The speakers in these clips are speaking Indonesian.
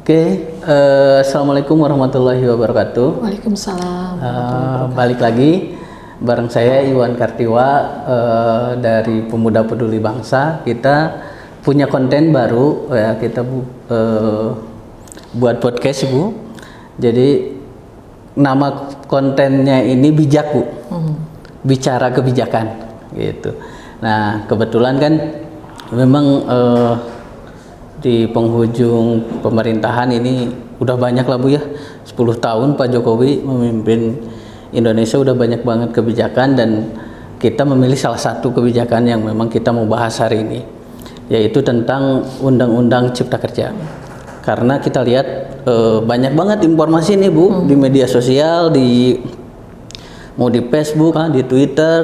Assalamualaikum warahmatullahi wabarakatuh. Waalaikumsalam. Balik lagi bareng saya Iwan Kartiwa dari Pemuda Peduli Bangsa. Kita punya konten baru ya, kita buat podcast Bu. Jadi nama kontennya ini bijak Bu, bicara kebijakan gitu. Nah kebetulan kan memang di penghujung pemerintahan ini udah banyak lah Bu ya, 10 tahun Pak Jokowi memimpin Indonesia, udah banyak banget kebijakan, dan kita memilih salah satu kebijakan yang memang kita mau bahas hari ini, yaitu tentang Undang-Undang Cipta Kerja. Karena kita lihat banyak banget informasi nih Bu di media sosial, mau di Facebook, di Twitter,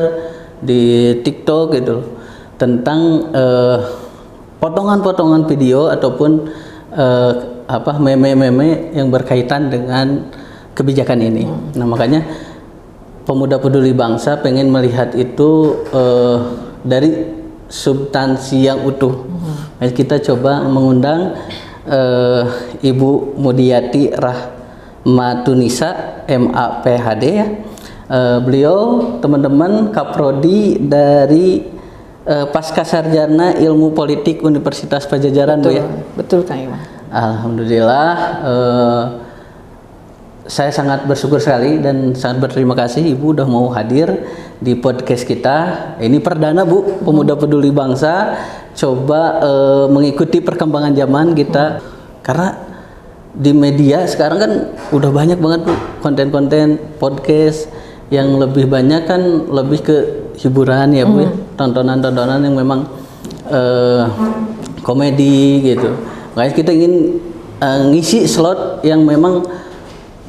di TikTok gitu, tentang potongan-potongan video ataupun meme-meme yang berkaitan dengan kebijakan ini. Nah makanya Pemuda Peduli Bangsa pengen melihat itu dari substansi yang utuh. Kita coba mengundang Ibu Mudiati Rahmatunisa, MAPHD ya. Beliau teman-teman Kaprodi dari Pasca Sarjana Ilmu Politik Universitas Padjadjaran. Betul, Bu ya. betul Kang Iwan. Alhamdulillah, saya sangat bersyukur sekali dan sangat berterima kasih Ibu udah mau hadir di podcast kita. Ini perdana Bu, Pemuda Peduli Bangsa coba mengikuti perkembangan zaman kita, karena di media sekarang kan udah banyak banget Bu konten-konten podcast yang lebih banyak kan lebih ke hiburan ya Bu ya, tontonan-tontonan yang memang komedi gitu. Makanya kita ingin ngisi slot yang memang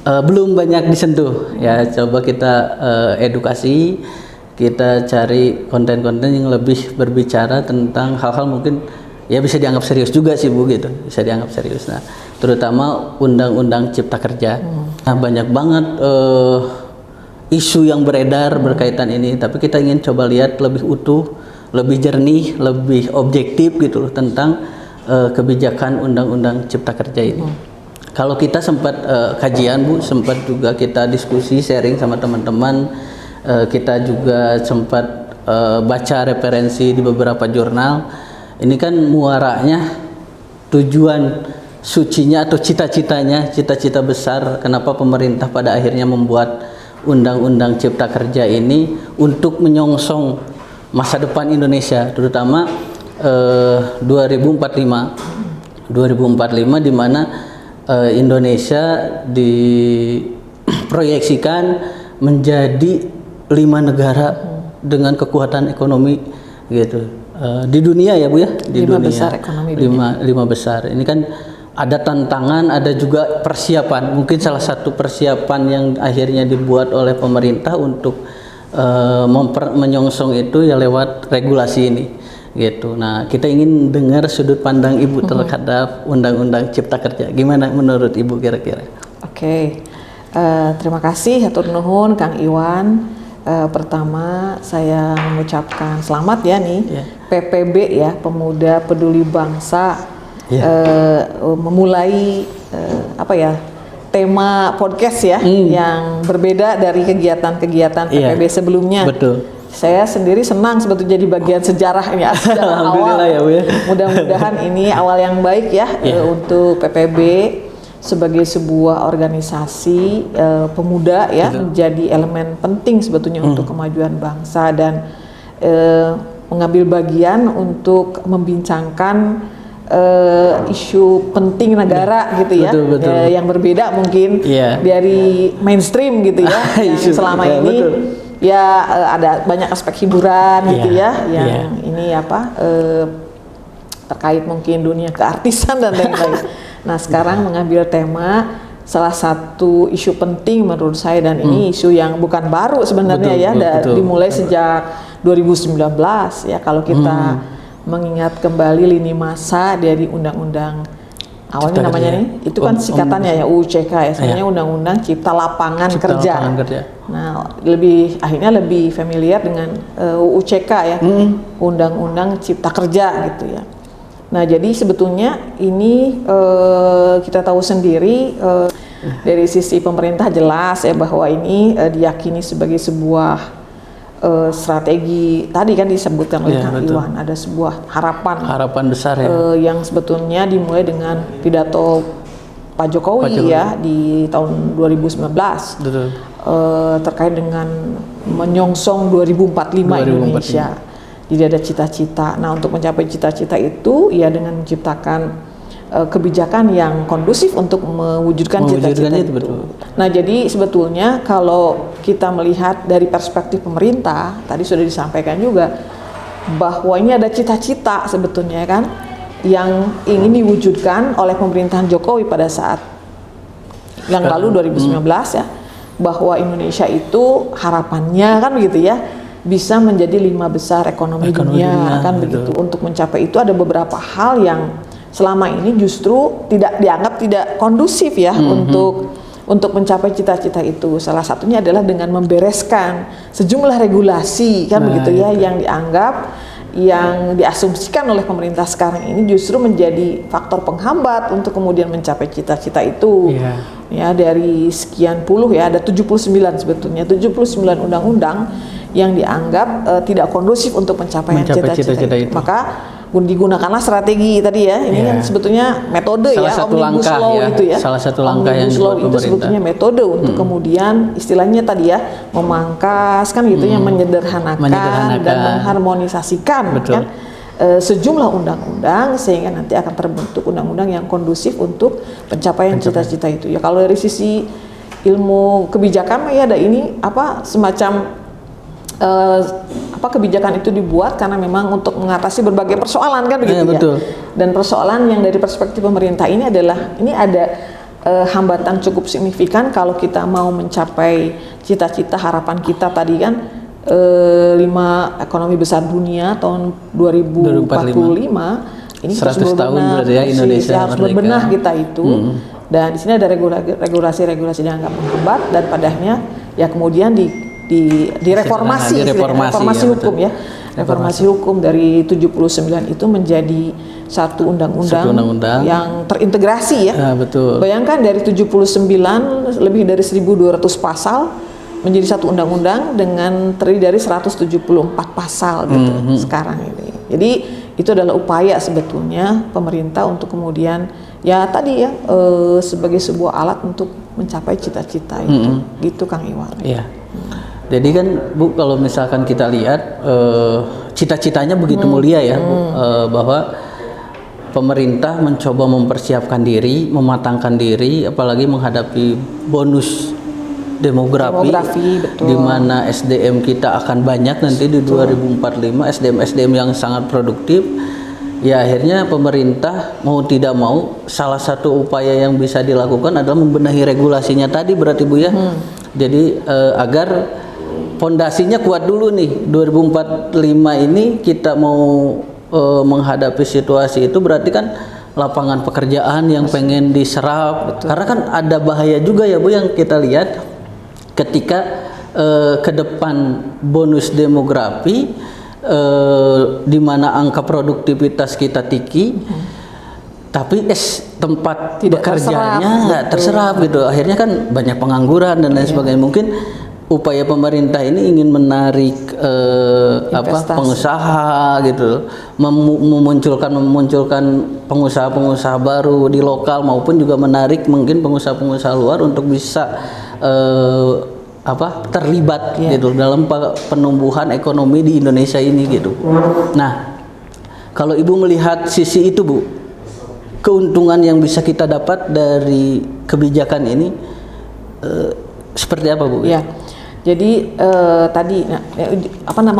belum banyak disentuh ya. Coba kita edukasi, kita cari konten-konten yang lebih berbicara tentang hal-hal mungkin ya bisa dianggap serius juga sih Bu gitu, bisa dianggap serius. Nah terutama Undang-Undang Cipta Kerja. Nah banyak banget isu yang beredar berkaitan ini, tapi kita ingin coba lihat lebih utuh, lebih jernih, lebih objektif gitu loh tentang kebijakan Undang-Undang Cipta Kerja ini. Kalau kita sempat kajian Bu, sempat juga kita diskusi sharing sama teman-teman, kita juga sempat baca referensi di beberapa jurnal. Ini kan muaranya, tujuan sucinya atau cita-citanya, cita-cita besar kenapa pemerintah pada akhirnya membuat Undang-Undang Cipta Kerja ini untuk menyongsong masa depan Indonesia, terutama 2045 di mana Indonesia diproyeksikan menjadi 5 negara dengan kekuatan ekonomi gitu di dunia ya Bu ya, di 5 dunia besar ekonomi dunia. 5 besar. Ini kan ada tantangan, ada juga persiapan. Mungkin salah satu persiapan yang akhirnya dibuat oleh pemerintah untuk menyongsong itu ya lewat regulasi ini gitu. Nah kita ingin dengar sudut pandang Ibu terhadap Undang-Undang Cipta Kerja. Gimana menurut Ibu kira-kira? Oke, terima kasih hatur nuhun Kang Iwan. Pertama saya mengucapkan selamat ya nih PPB ya, Pemuda Peduli Bangsa memulai tema podcast ya yang berbeda dari kegiatan-kegiatan PPB sebelumnya. Betul. Saya sendiri senang sebetulnya jadi bagian sejarahnya, sejarah awal. Ya, Bu ya. Mudah-mudahan ini awal yang baik ya untuk PPB sebagai sebuah organisasi pemuda ya, menjadi elemen penting sebetulnya untuk kemajuan bangsa dan mengambil bagian untuk membincangkan isu penting negara gitu ya, betul. Yang berbeda mungkin dari mainstream gitu ya, yang selama ini ya ada banyak aspek hiburan gitu ya, yang ini terkait mungkin dunia keartisan dan lain-lain. Nah sekarang mengambil tema salah satu isu penting menurut saya, dan ini isu yang bukan baru sebenarnya dimulai sejak 2019 ya, kalau kita mengingat kembali lini masa dari undang-undang awalnya namanya nih, itu kan singkatannya ya UCK ya, sebenarnya Undang-Undang Cipta Lapangan Kerja. Nah akhirnya lebih familiar dengan UCK ya, Undang-Undang Cipta Kerja gitu ya. Nah, jadi sebetulnya ini kita tahu sendiri dari sisi pemerintah jelas ya bahwa ini diyakini sebagai sebuah strategi. Tadi kan disebutkan oleh Kang Iwan, ada sebuah harapan besar ya, yang sebetulnya dimulai dengan pidato Pak Jokowi ya di tahun 2019 terkait dengan menyongsong 2045 Indonesia. Jadi ada cita-cita. Nah, untuk mencapai cita-cita itu ya dengan menciptakan kebijakan yang kondusif untuk mewujudkan cita-cita itu. Nah, jadi sebetulnya kalau kita melihat dari perspektif pemerintah, tadi sudah disampaikan juga bahwa ini ada cita-cita sebetulnya kan yang ingin diwujudkan oleh pemerintahan Jokowi pada saat yang lalu 2019 ya, bahwa Indonesia itu harapannya kan begitu ya, bisa menjadi 5 besar ekonomi dunia kan begitu. Untuk mencapai itu ada beberapa hal yang selama ini justru dianggap tidak kondusif ya untuk mencapai cita-cita itu. Salah satunya adalah dengan membereskan sejumlah regulasi kan begitu ya, yang dianggap yang diasumsikan oleh pemerintah sekarang ini justru menjadi faktor penghambat untuk kemudian mencapai cita-cita itu. Ya, dari sekian puluh ya, ada 79 sebetulnya, 79 undang-undang yang dianggap tidak kondusif untuk mencapai cita-cita itu. Maka digunakanlah strategi tadi ya, ini kan sebetulnya metode salah ya, satu Omnibus langkah Law ya, itu ya. Salah satu langkah yang Omnibus Law itu sebetulnya metode untuk kemudian istilahnya tadi ya, memangkas kan gitu ya, menyederhanakan dan mengharmonisasikan kan sejumlah undang-undang sehingga nanti akan terbentuk undang-undang yang kondusif untuk pencapaian cita-cita itu. Ya kalau dari sisi ilmu kebijakan ya ada ini semacam kebijakan itu dibuat karena memang untuk mengatasi berbagai persoalan kan begitu ya. Dan persoalan yang dari perspektif pemerintah ini adalah ada hambatan cukup signifikan kalau kita mau mencapai cita-cita harapan kita tadi kan 5 ekonomi besar dunia tahun 2045 ini 100 tahun berarti ya Indonesia harus berbenah kita itu. Dan di sini ada regulasi-regulasi yang dianggap menghambat dan padanya ya kemudian direformasi hukum ya. Reformasi hukum dari 79 itu menjadi satu undang-undang yang terintegrasi ya. Bayangkan dari 79 lebih dari 1.200 pasal menjadi satu undang-undang dengan terdiri dari 174 pasal gitu sekarang ini. Jadi itu adalah upaya sebetulnya pemerintah untuk kemudian ya tadi ya sebagai sebuah alat untuk mencapai cita-cita itu. Gitu Kang Iwan. Iya. Jadi kan Bu, kalau misalkan kita lihat cita-citanya begitu mulia ya Bu, bahwa pemerintah mencoba mempersiapkan diri, mematangkan diri, apalagi menghadapi bonus demografi di mana SDM kita akan banyak nanti di 2045, SDM yang sangat produktif. Ya akhirnya pemerintah mau tidak mau salah satu upaya yang bisa dilakukan adalah membenahi regulasinya tadi berarti Bu ya. Jadi agar fondasinya kuat dulu nih 2045 ini kita mau menghadapi situasi itu berarti kan lapangan pekerjaan yang pengen diserap. Karena kan ada bahaya juga ya Bu yang kita lihat ketika ke depan bonus demografi di mana angka produktivitas kita tinggi tapi tempat bekerjanya nggak terserap gitu. Akhirnya kan banyak pengangguran dan lain sebagainya. Mungkin upaya pemerintah ini ingin menarik pengusaha gitu, memunculkan pengusaha-pengusaha baru di lokal maupun juga menarik mungkin pengusaha-pengusaha luar untuk bisa terlibat gitu dalam penumbuhan ekonomi di Indonesia ini gitu. Nah, kalau Ibu melihat sisi itu Bu, keuntungan yang bisa kita dapat dari kebijakan ini seperti apa Bu? Ya. Jadi tadi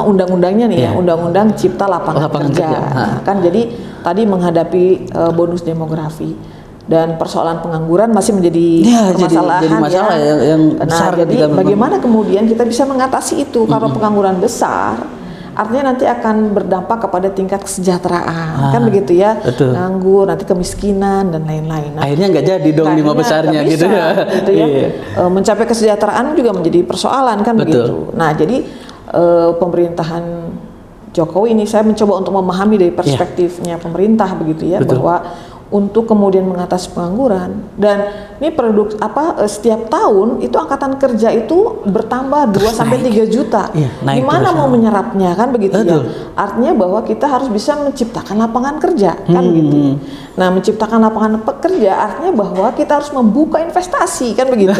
undang-undangnya nih ya, Undang-Undang Cipta Lapangan Kerja. Kan jadi tadi menghadapi bonus demografi dan persoalan pengangguran masih menjadi permasalahan jadi masalah ya. yang besar. Jadi bagaimana kemudian kita bisa mengatasi itu? Kalau pengangguran besar, artinya nanti akan berdampak kepada tingkat kesejahteraan, kan begitu ya, nganggur, nanti kemiskinan dan lain-lain. Nah, akhirnya nggak jadi dong 5 besarnya gitu ya. Mencapai kesejahteraan juga menjadi persoalan kan begitu. Nah jadi pemerintahan Jokowi ini, saya mencoba untuk memahami dari perspektifnya pemerintah begitu ya, Betul. bahwa untuk kemudian mengatasi pengangguran, dan ini setiap tahun itu angkatan kerja itu bertambah 2 sampai 3 juta. Naik Gimana terus. mau menyerapnya kan begitu ya. Betul. Artinya bahwa kita harus bisa menciptakan lapangan kerja kan begitu. Nah, menciptakan lapangan pekerja artinya bahwa kita harus membuka investasi kan begitu.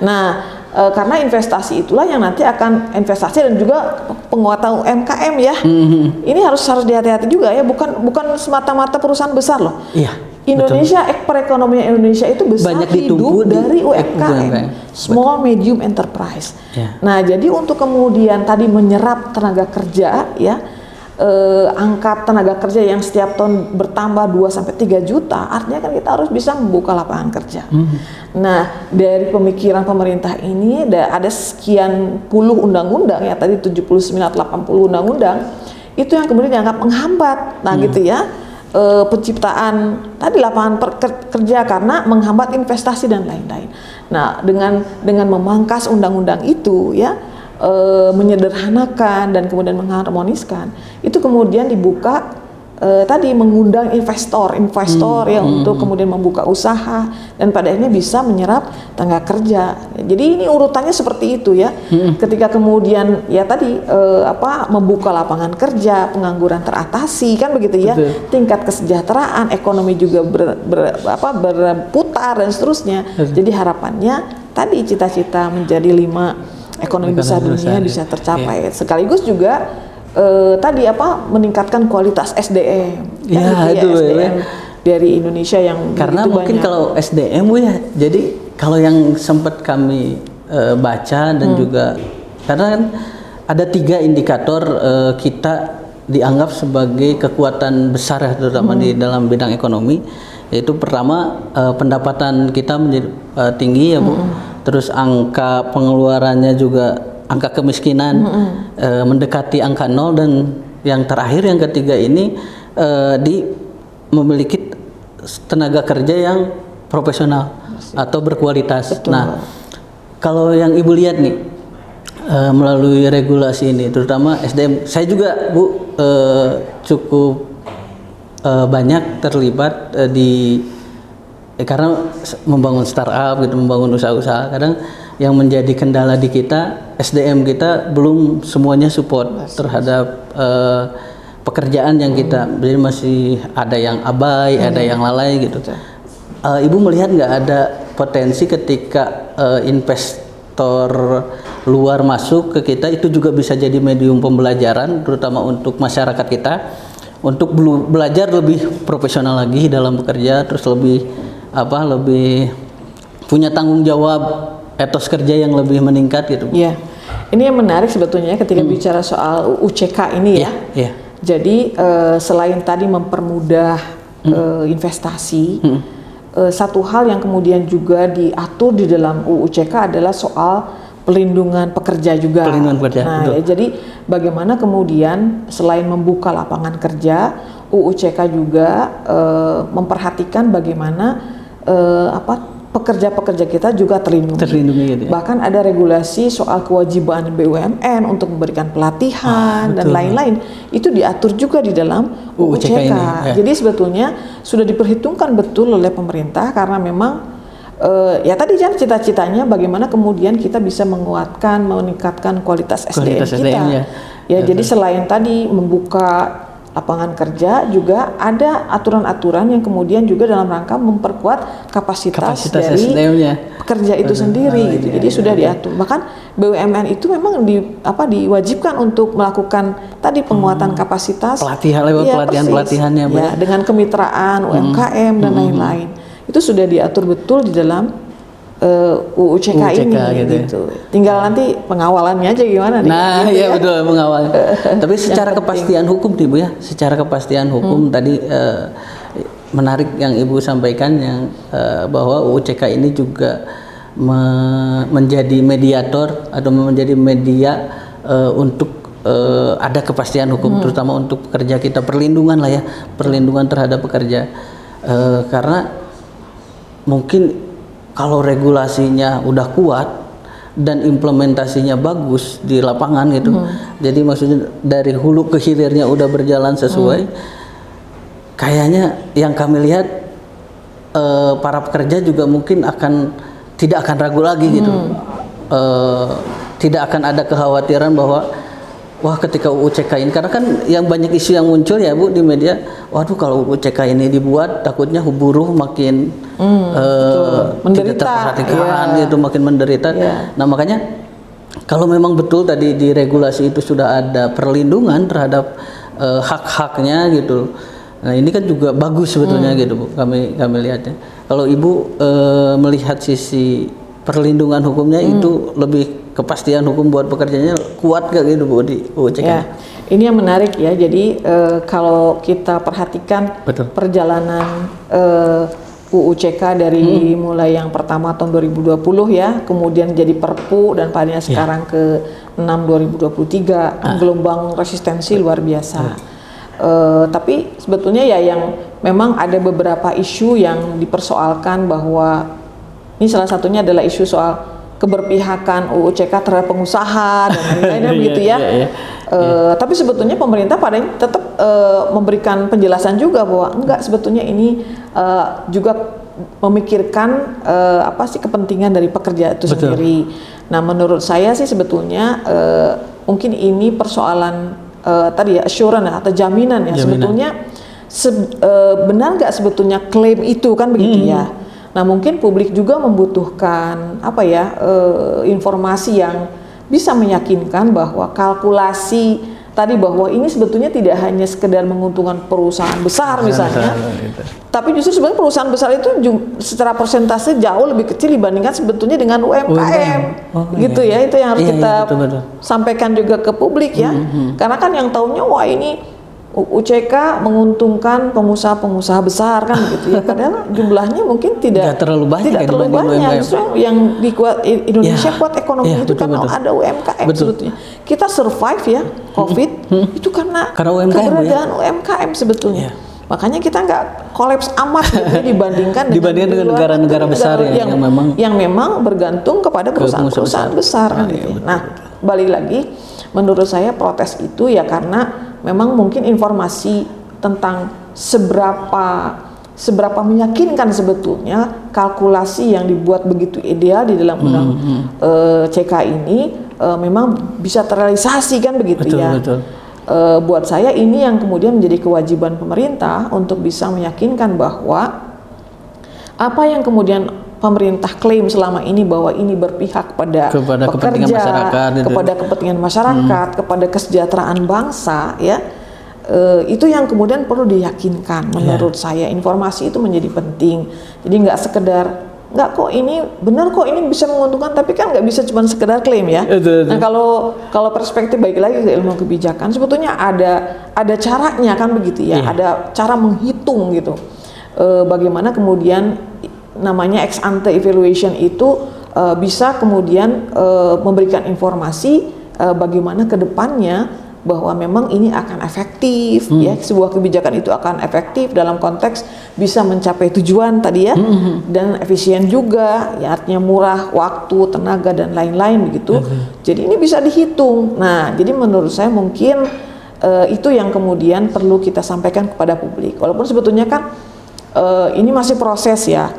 Nah, karena investasi itulah yang nanti akan investasi dan juga penguatan UMKM ya. Ini harus dihati-hati juga ya, bukan semata-mata perusahaan besar loh. Indonesia, perekonomian Indonesia itu besar banyak hidup dari UMKM, small medium enterprise. Nah, jadi untuk kemudian tadi menyerap tenaga kerja ya, angka tenaga kerja yang setiap tahun bertambah 2 sampai 3 juta, artinya kan kita harus bisa membuka lapangan kerja. Nah, dari pemikiran pemerintah ini ada sekian puluh undang-undang ya, tadi 79 80 undang-undang itu yang kemudian dianggap menghambat. Nah, gitu ya. Penciptaan tadi lapangan kerja karena menghambat investasi dan lain-lain. Nah, dengan memangkas undang-undang itu ya, menyederhanakan dan kemudian mengharmoniskan, itu kemudian dibuka tadi mengundang investor ya untuk kemudian membuka usaha dan pada akhirnya bisa menyerap tenaga kerja. Jadi ini urutannya seperti itu ya. Ketika kemudian ya tadi membuka lapangan kerja, pengangguran teratasi kan begitu ya. Tingkat kesejahteraan, ekonomi juga berputar dan seterusnya. Jadi harapannya tadi cita-cita menjadi 5 ekonomi besar dunia bisa tercapai. Sekaligus juga tadi meningkatkan kualitas SDM. SDM dari Indonesia yang karena mungkin banyak. Kalau SDM ya, jadi kalau yang sempat kami baca dan juga karena kan ada 3 indikator kita dianggap sebagai kekuatan besar terutama di dalam bidang ekonomi, yaitu pertama pendapatan kita menjadi tinggi ya Bu, terus angka pengeluarannya juga, angka kemiskinan mendekati angka 0, dan yang terakhir yang ketiga ini memiliki tenaga kerja yang profesional atau berkualitas. Betul. Nah, kalau yang Ibu lihat nih melalui regulasi ini, terutama SDM, saya juga Bu cukup banyak terlibat karena membangun startup gitu, membangun usaha-usaha. Kadang yang menjadi kendala di kita, SDM kita belum semuanya support terhadap pekerjaan yang kita, jadi masih ada yang abai, ada yang lalai gitu. Ibu melihat nggak ada potensi ketika investor luar masuk ke kita, itu juga bisa jadi medium pembelajaran, terutama untuk masyarakat kita, untuk belajar lebih profesional lagi dalam bekerja, terus lebih punya tanggung jawab, etos kerja yang lebih meningkat gitu. Iya, ini yang menarik sebetulnya ketika bicara soal UCK ini ya. Jadi selain tadi mempermudah investasi, satu hal yang kemudian juga diatur di dalam UCK adalah soal pelindungan pekerja juga. Nah, ya, jadi bagaimana kemudian selain membuka lapangan kerja, UCK juga memperhatikan bagaimana pekerja-pekerja kita juga terlindungi gitu ya. Bahkan ada regulasi soal kewajiban BUMN untuk memberikan pelatihan dan lain-lain. Itu diatur juga di dalam UCK. Jadi sebetulnya sudah diperhitungkan betul oleh pemerintah, karena memang ya tadi kan cita-citanya bagaimana kemudian kita bisa menguatkan, meningkatkan kualitas SDM kita. Jadi selain tadi membuka lapangan kerja, juga ada aturan-aturan yang kemudian juga dalam rangka memperkuat kapasitas dari pekerja itu sendiri gitu. Jadi sudah diatur. Bahkan BUMN itu memang diwajibkan untuk melakukan tadi penguatan kapasitas, pelatihan-pelatihannya ya, dengan kemitraan UMKM dan lain-lain. Itu sudah diatur betul di dalam UCK ini gitu. Tinggal nanti pengawalannya aja gimana nih. Nah, iya betul, mengawal. Tapi secara kepastian hukum nih Bu ya, secara kepastian hukum tadi menarik yang Ibu sampaikan, yang bahwa UCK ini juga menjadi mediator atau menjadi media untuk ada kepastian hukum, terutama untuk pekerja kita, perlindungan lah ya, perlindungan terhadap pekerja, karena mungkin kalau regulasinya udah kuat, dan implementasinya bagus di lapangan gitu. Jadi maksudnya dari hulu ke hilirnya udah berjalan sesuai. Kayaknya yang kami lihat para pekerja juga mungkin tidak akan ragu lagi gitu. Tidak akan ada kekhawatiran bahwa wah ketika UU CK ini, karena kan yang banyak isu yang muncul ya Bu di media, waduh kalau UU CK ini dibuat takutnya buruh makin tidak terperhatikan gitu, makin menderita. Nah makanya kalau memang betul tadi di regulasi itu sudah ada perlindungan terhadap hak-haknya gitu. Nah ini kan juga bagus sebetulnya gitu Bu, kami lihatnya. Kalau Ibu melihat sisi perlindungan hukumnya itu lebih kepastian hukum buat pekerjanya kuat gak gitu Bu di UU CK? Ya, ini yang menarik ya. Jadi kalau kita perhatikan perjalanan UU CK dari mulai yang pertama tahun 2020 ya, kemudian jadi Perpu dan pada sekarang ke 6 2023, gelombang resistensi luar biasa. Tapi sebetulnya ya yang memang ada beberapa isu yang dipersoalkan, bahwa ini salah satunya adalah isu soal keberpihakan UU CK terhadap pengusaha dan lain-lainnya begitu ya. Tapi sebetulnya pemerintah pada tetap memberikan penjelasan juga bahwa enggak, sebetulnya ini juga memikirkan apa sih kepentingan dari pekerja itu sendiri. Nah menurut saya sih sebetulnya mungkin ini persoalan tadi ya assurance atau jaminan ya. Sebetulnya benar nggak sebetulnya klaim itu kan begitu ya. Nah mungkin publik juga membutuhkan apa ya informasi yang bisa meyakinkan bahwa kalkulasi tadi, bahwa ini sebetulnya tidak hanya sekedar menguntungkan perusahaan besar misalnya, tapi justru sebenarnya perusahaan besar itu secara persentase jauh lebih kecil dibandingkan sebetulnya dengan UMKM. Gitu ya, itu yang harus kita sampaikan juga ke publik ya. Karena kan yang taunya wah ini UU CK menguntungkan pengusaha-pengusaha besar kan begitu ya, padahal jumlahnya mungkin tidak terlalu banyak. Justru yang dikuat Indonesia kuat ekonomi itu karena ada UMKM sebetulnya. Kita survive ya COVID itu karena keberadaan UMKM sebetulnya. Makanya kita nggak kolaps amat gitu, dibandingkan dengan negara-negara besar yang memang bergantung kepada perusahaan-perusahaan besar kan gitu. Nah, balik lagi menurut saya protes itu ya karena memang mungkin informasi tentang seberapa meyakinkan sebetulnya kalkulasi yang dibuat begitu ideal di dalam undang CK ini memang bisa terrealisasi kan begitu ya. Buat saya ini yang kemudian menjadi kewajiban pemerintah untuk bisa meyakinkan bahwa apa yang kemudian pemerintah klaim selama ini, bahwa ini berpihak kepada pekerja, kepada kepentingan masyarakat, kepada kesejahteraan bangsa ya, itu yang kemudian perlu diyakinkan. Menurut saya informasi itu menjadi penting. Jadi nggak sekedar nggak kok ini benar kok ini bisa menguntungkan, tapi kan nggak bisa cuma sekedar klaim ya. Nah kalau perspektif baik lagi ke ilmu kebijakan, sebetulnya ada caranya kan begitu ya, ada cara menghitung gitu. Bagaimana kemudian namanya ex ante evaluation itu bisa kemudian memberikan informasi bagaimana ke depannya bahwa memang ini akan efektif ya, sebuah kebijakan itu akan efektif dalam konteks bisa mencapai tujuan tadi ya, dan efisien juga ya, artinya murah waktu, tenaga dan lain-lain begitu. Jadi ini bisa dihitung. Nah, jadi menurut saya mungkin itu yang kemudian perlu kita sampaikan kepada publik. Walaupun sebetulnya kan ini masih proses ya.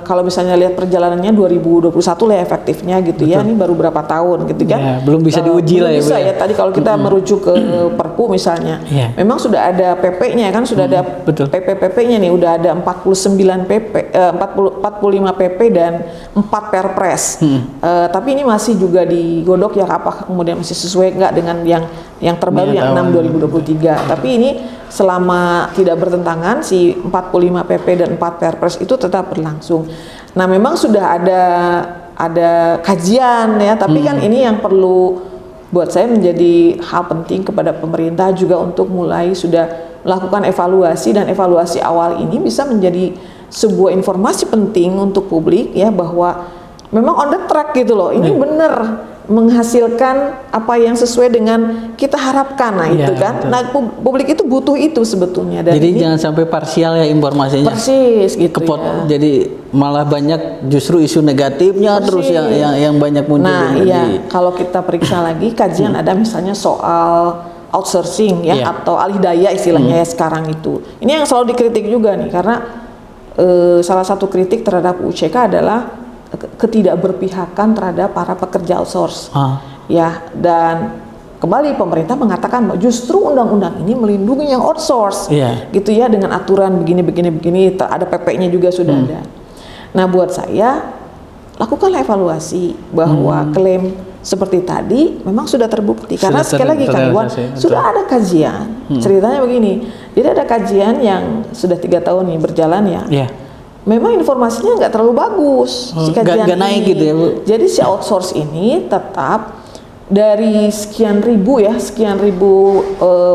Kalau misalnya lihat perjalanannya 2021 lah efektifnya gitu ya. Ini baru berapa tahun gitu kan. Belum bisa diuji lah ya. Bisa ya. Tadi kalau kita merujuk ke Perpu misalnya, memang sudah ada PP-nya kan, sudah ada PP-PP-nya nih, udah ada 49 PP, 45 PP dan 4 Perpres. Tapi ini masih juga digodok ya, apakah kemudian masih sesuai enggak dengan yang terbaru yang 6 2023. Tapi ini selama tidak bertentangan si 45 PP dan 4 Perpres itu tetap berlangsung. Nah, memang sudah ada kajian ya, tapi kan ini yang perlu buat saya menjadi hal penting kepada pemerintah juga untuk mulai sudah melakukan evaluasi, dan evaluasi awal ini bisa menjadi sebuah informasi penting untuk publik ya, bahwa memang on the track gitu loh. Ini benar menghasilkan apa yang sesuai dengan kita harapkan. Nah itu kan, betul. Nah publik itu butuh itu sebetulnya. Dan jadi ini, jangan sampai parsial ya informasinya. Persis gitu ya. Jadi malah banyak justru isu negatifnya terus yang banyak muncul. Nah iya, kalau kita periksa lagi kajian ada misalnya soal outsourcing ya, atau alih daya istilahnya ya sekarang itu. Ini yang selalu dikritik juga nih, karena salah satu kritik terhadap UCK adalah ketidakberpihakan terhadap para pekerja outsource. Ya, dan kembali pemerintah mengatakan bahwa justru undang-undang ini melindungi yang outsource. Gitu ya, dengan aturan begini, ada PP-nya juga sudah ada. Nah, buat saya lakukanlah evaluasi bahwa klaim seperti tadi memang sudah terbukti, karena sekali lagi Kang Iwan sudah ada kajian. Ceritanya begini, jadi ada kajian yang sudah 3 tahun nih berjalan ya. Memang informasinya nggak terlalu bagus si kajian gak naik ini. Gitu ya, Bu. Jadi si outsource ini tetap dari sekian ribu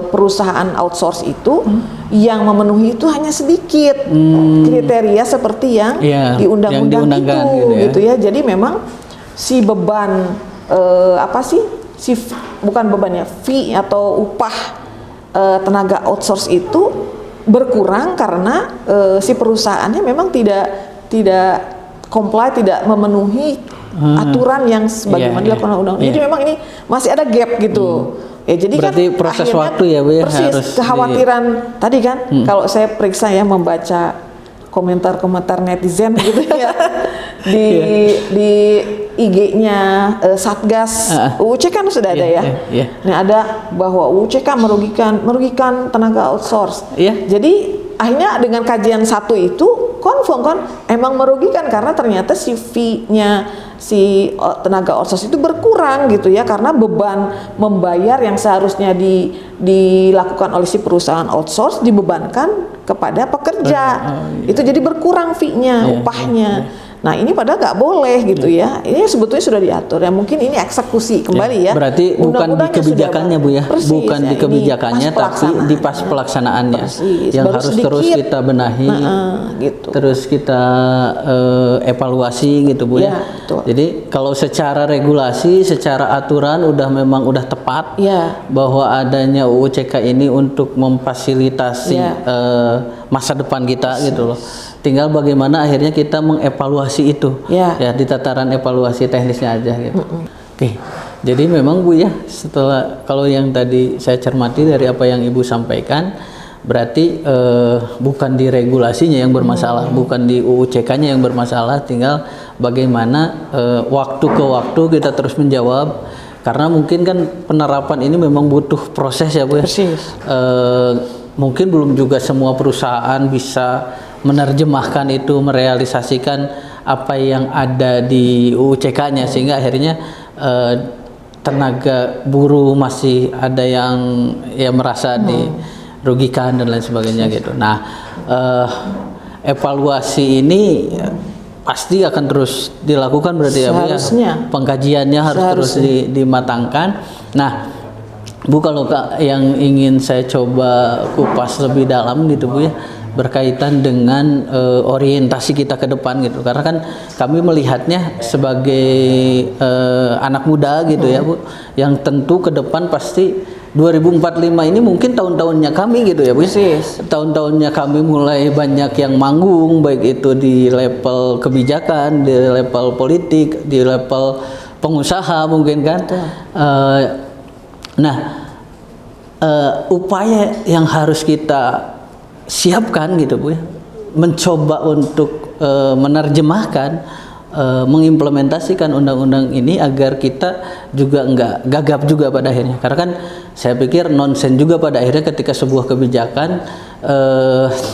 perusahaan outsource itu yang memenuhi itu hanya sedikit kriteria seperti yang di undang-undang itu gitu ya. Jadi memang si beban bukan bebannya, fee atau upah tenaga outsource itu berkurang karena si perusahaannya memang tidak comply, tidak memenuhi aturan yang sebagaimana dilakukan undang-undang. Jadi memang ini masih ada gap gitu. Ya, jadi berarti kan proses akhirnya waktu ya, Bu, ya, persis kekhawatiran tadi kan kalau saya periksa ya, membaca komentar-komentar netizen gitu ya di IG-nya Satgas UCK kan sudah ada ya. Nah, ada bahwa UCK merugikan tenaga outsource. Jadi akhirnya dengan kajian satu itu confirm kan emang merugikan, karena ternyata si fee-nya si tenaga outsource itu berkurang gitu ya, karena beban membayar yang seharusnya dilakukan oleh si perusahaan outsource dibebankan kepada pekerja. Itu jadi berkurang fee-nya, upahnya. Nah ini padahal nggak boleh gitu ya. Ini sebetulnya sudah diatur ya. Mungkin ini eksekusi kembali ya. Berarti bukan di kebijakannya, Bu ya. Persis, bukan di kebijakannya, tapi di pas pelaksanaannya. Yang baru harus sedikit, terus kita benahi, gitu. Terus kita evaluasi gitu, Bu ya. Betul. Jadi kalau secara regulasi, secara aturan memang udah tepat bahwa adanya UU CK ini untuk memfasilitasi masa depan kita gitu loh. Tinggal bagaimana akhirnya kita mengevaluasi itu ya di tataran evaluasi teknisnya aja gitu. Oke. Jadi memang, Bu ya, setelah kalau yang tadi saya cermati dari apa yang Ibu sampaikan, berarti bukan di regulasinya yang bermasalah, bukan di UU CK-nya yang bermasalah, tinggal bagaimana waktu ke waktu kita terus menjawab, karena mungkin kan penerapan ini memang butuh proses ya, Bu ya. Mungkin belum juga semua perusahaan bisa menerjemahkan itu, merealisasikan apa yang ada di UU CK-nya, sehingga akhirnya tenaga buruh masih ada yang merasa dirugikan dan lain sebagainya gitu. Nah, evaluasi ini pasti akan terus dilakukan berarti ya, Bu ya. Pengkajiannya harus terus dimatangkan. Nah, Bu, kalau yang ingin saya coba kupas lebih dalam gitu, Bu ya, berkaitan dengan orientasi kita ke depan gitu, karena kan kami melihatnya sebagai anak muda gitu ya, Bu, yang tentu ke depan pasti 2045 ini mungkin tahun-tahunnya kami gitu ya, Bu. Tahun-tahunnya kami mulai banyak yang manggung, baik itu di level kebijakan, di level politik, di level pengusaha mungkin kan. Upaya yang harus kita siapkan gitu, Bu ya, mencoba untuk menerjemahkan, mengimplementasikan undang-undang ini agar kita juga nggak gagap juga pada akhirnya, karena kan saya pikir nonsen juga pada akhirnya ketika sebuah kebijakan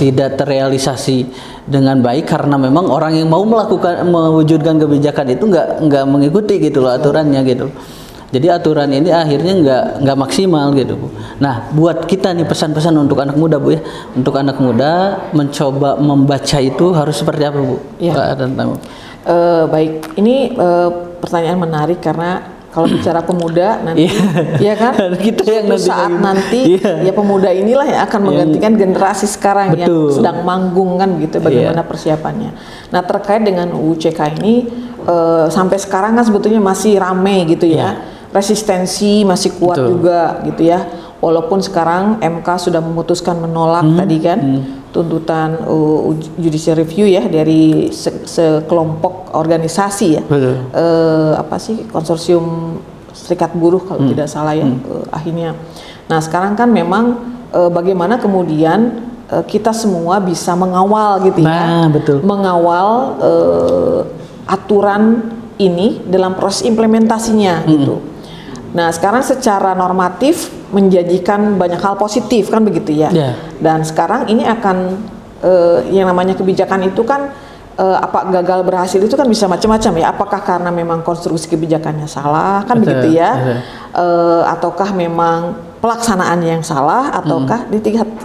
tidak terrealisasi dengan baik karena memang orang yang mau mewujudkan kebijakan itu nggak mengikuti gitu loh aturannya gitu. Jadi aturan ini akhirnya nggak maksimal gitu, Bu. Nah, buat kita nih pesan-pesan untuk anak muda, Bu ya, untuk anak muda mencoba membaca itu harus seperti apa, Bu? Baik, ini pertanyaan menarik karena kalau bicara pemuda nanti, ya kan, suatu saat nanti ya pemuda inilah yang akan menggantikan generasi sekarang yang sedang manggung kan gitu, bagaimana persiapannya. Nah, terkait dengan UU CK ini, sampai sekarang kan sebetulnya masih rame gitu ya. Resistensi masih kuat juga gitu ya. Walaupun sekarang MK sudah memutuskan menolak tadi kan tuntutan judicial review ya dari sekelompok organisasi ya. Apa sih, konsorsium serikat buruh kalau tidak salah ya akhirnya. Nah sekarang kan memang bagaimana kemudian kita semua bisa mengawal gitu ya, mengawal aturan ini dalam proses implementasinya gitu. Nah sekarang secara normatif menjanjikan banyak hal positif kan begitu ya. Dan sekarang ini akan yang namanya kebijakan itu kan apa gagal berhasil itu kan bisa macam-macam ya. Apakah karena memang konstruksi kebijakannya salah kan begitu ya, ataukah memang pelaksanaan yang salah, ataukah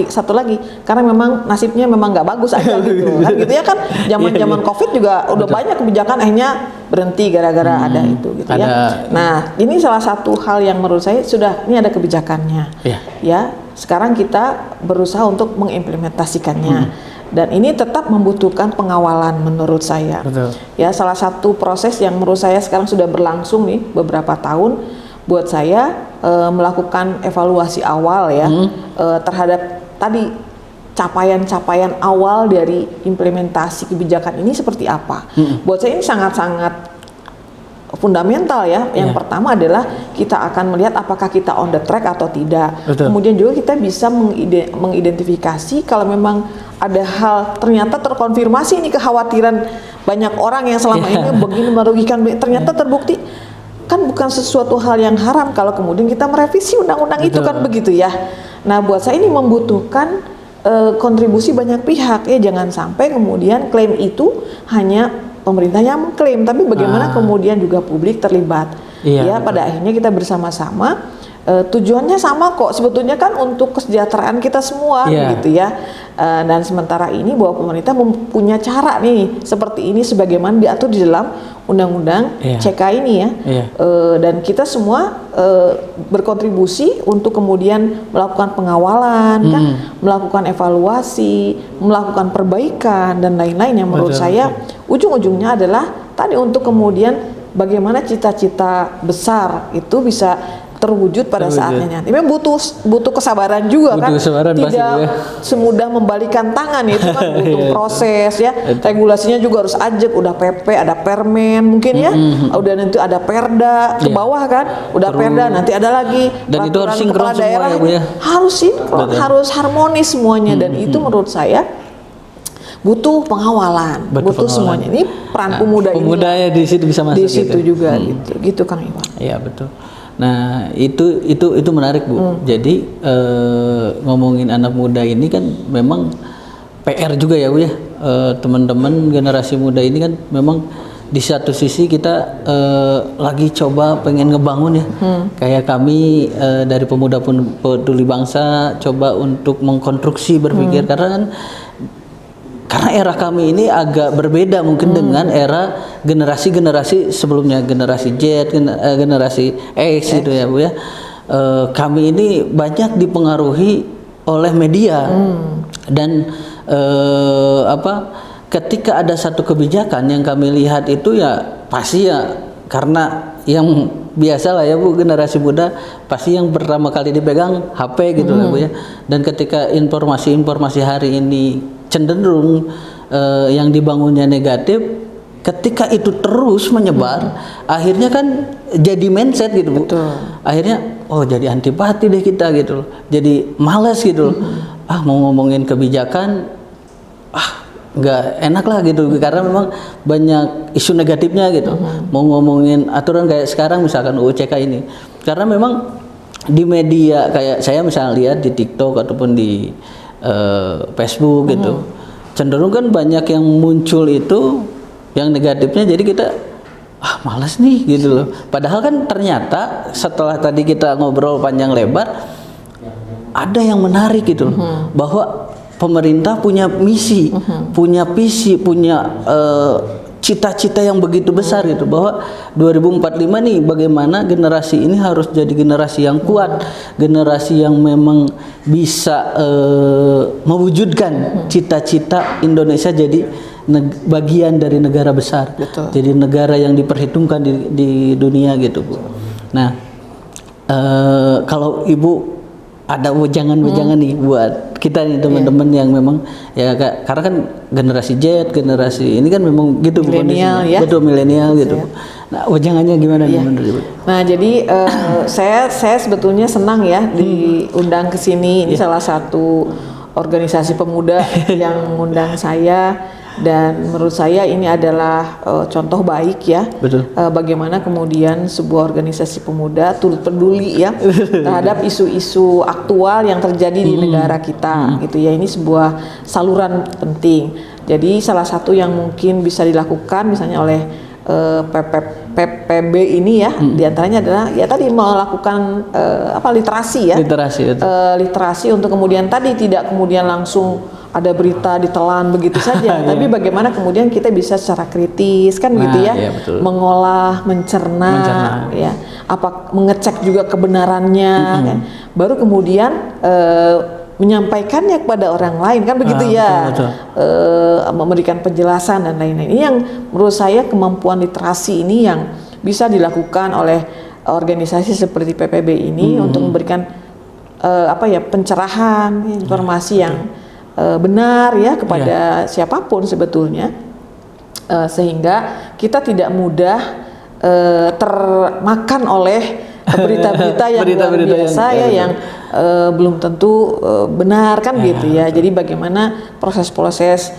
satu lagi karena memang nasibnya memang nggak bagus aja gitu kan gitu ya kan. Zaman COVID juga udah banyak kebijakan akhirnya berhenti gara-gara ada itu gitu ya. Nah ini salah satu hal yang menurut saya sudah ini ada kebijakannya ya. Sekarang kita berusaha untuk mengimplementasikannya. Dan ini tetap membutuhkan pengawalan menurut saya. Ya salah satu proses yang menurut saya sekarang sudah berlangsung nih beberapa tahun buat saya melakukan evaluasi awal ya terhadap tadi capaian-capaian awal dari implementasi kebijakan ini seperti apa. Buat saya ini sangat-sangat fundamental ya. Yang pertama adalah kita akan melihat apakah kita on the track atau tidak. Kemudian juga kita bisa mengidentifikasi kalau memang ada hal ternyata terkonfirmasi ini kekhawatiran banyak orang yang selama ini begini merugikan, ternyata terbukti kan bukan sesuatu hal yang haram kalau kemudian kita merevisi undang-undang itu kan begitu ya. Nah buat saya ini membutuhkan kontribusi banyak pihak ya, jangan sampai kemudian klaim itu hanya pemerintah yang mengklaim, tapi bagaimana kemudian juga publik terlibat. Ya pada akhirnya kita bersama-sama tujuannya sama kok sebetulnya kan untuk kesejahteraan kita semua gitu ya. Dan sementara ini bahwa pemerintah mempunyai cara nih seperti ini sebagaimana diatur di dalam undang-undang CK ini ya. Dan kita semua berkontribusi untuk kemudian melakukan pengawalan kan, melakukan evaluasi, melakukan perbaikan dan lain-lain yang menurut saya ujung-ujungnya adalah tadi untuk kemudian bagaimana cita-cita besar itu bisa terwujud pada saatnya. Ini butuh kesabaran juga kan. Tidak semudah membalikan tangan itu kan butuh proses ya. Regulasinya juga harus ajak, udah PP, ada Permen mungkin ya. Udah nanti ada Perda ke bawah kan. Udah Perda nanti ada lagi dan itu harus sinkron daerah semua ya, harus sinkron, harus harmonis semuanya dan itu menurut saya butuh pengawalan, butuh semuanya. Ini peran pemuda ya di situ bisa masuk di situ juga gitu Kang Iwan. Iya betul. Nah itu menarik Bu. Jadi ngomongin anak muda ini kan memang PR juga ya Bu ya. Teman-teman generasi muda ini kan memang di satu sisi kita lagi coba pengen ngebangun ya. Kayak kami dari Pemuda Peduli Bangsa coba untuk mengkonstruksi berpikir karena era kami ini agak berbeda mungkin dengan era generasi-generasi sebelumnya, generasi Z, generasi X gitu ya Bu ya. Kami ini banyak dipengaruhi oleh media dan ketika ada satu kebijakan yang kami lihat itu ya pasti ya karena yang biasa lah ya Bu, generasi muda pasti yang pertama kali dipegang HP gitu lah Bu ya. Dan ketika informasi-informasi hari ini cenderung yang dibangunnya negatif, ketika itu terus menyebar, akhirnya kan jadi mindset gitu Bu. Akhirnya jadi antipati deh kita gitu loh, jadi malas gitu loh. Mau ngomongin kebijakan nggak enak lah gitu karena memang banyak isu negatifnya gitu. Mau ngomongin aturan kayak sekarang misalkan UU CK ini, karena memang di media kayak saya misalnya lihat di TikTok ataupun di Facebook gitu, cenderung kan banyak yang muncul itu yang negatifnya, jadi kita malas nih gitu loh. Padahal kan ternyata setelah tadi kita ngobrol panjang lebar ada yang menarik gitu loh, bahwa pemerintah punya misi, punya visi, punya cita-cita yang begitu besar gitu, bahwa 2045 nih bagaimana generasi ini harus jadi generasi yang kuat, generasi yang memang bisa mewujudkan cita-cita Indonesia jadi bagian dari negara besar. Betul. Jadi negara yang diperhitungkan di dunia gitu Bu. Nah, kalau Ibu ada wejangan-wejangan nih buat kita nih teman-teman yang memang ya karena kan generasi Z, generasi ini kan memang gitu milenial ya. Betul, milenial gitu. Nah, wejangannya gimana nih menurut Ibu? Nah, jadi saya sebetulnya senang ya diundang ke sini. Ini salah satu organisasi pemuda yang mengundang saya, dan menurut saya ini adalah contoh baik ya. Betul. Bagaimana kemudian sebuah organisasi pemuda turut peduli ya terhadap isu-isu aktual yang terjadi di negara kita gitu ya. Ini sebuah saluran penting. Jadi salah satu yang mungkin bisa dilakukan misalnya oleh PPB ini ya, diantaranya adalah ya tadi melakukan literasi ya. Literasi untuk kemudian tadi tidak kemudian langsung ada berita ditelan begitu saja, tapi bagaimana kemudian kita bisa secara kritis kan gitu ya, mengolah, mencerna ya, mengecek juga kebenarannya, kan? Baru kemudian menyampaikannya kepada orang lain kan begitu ya, memberikan penjelasan dan lain-lain. Ini yang menurut saya kemampuan literasi ini yang bisa dilakukan oleh organisasi seperti PPB ini untuk memberikan pencerahan informasi yang benar ya kepada siapapun sebetulnya, sehingga kita tidak mudah termakan oleh berita-berita yang luar biasa yang belum tentu benar kan gitu ya. Jadi bagaimana proses-proses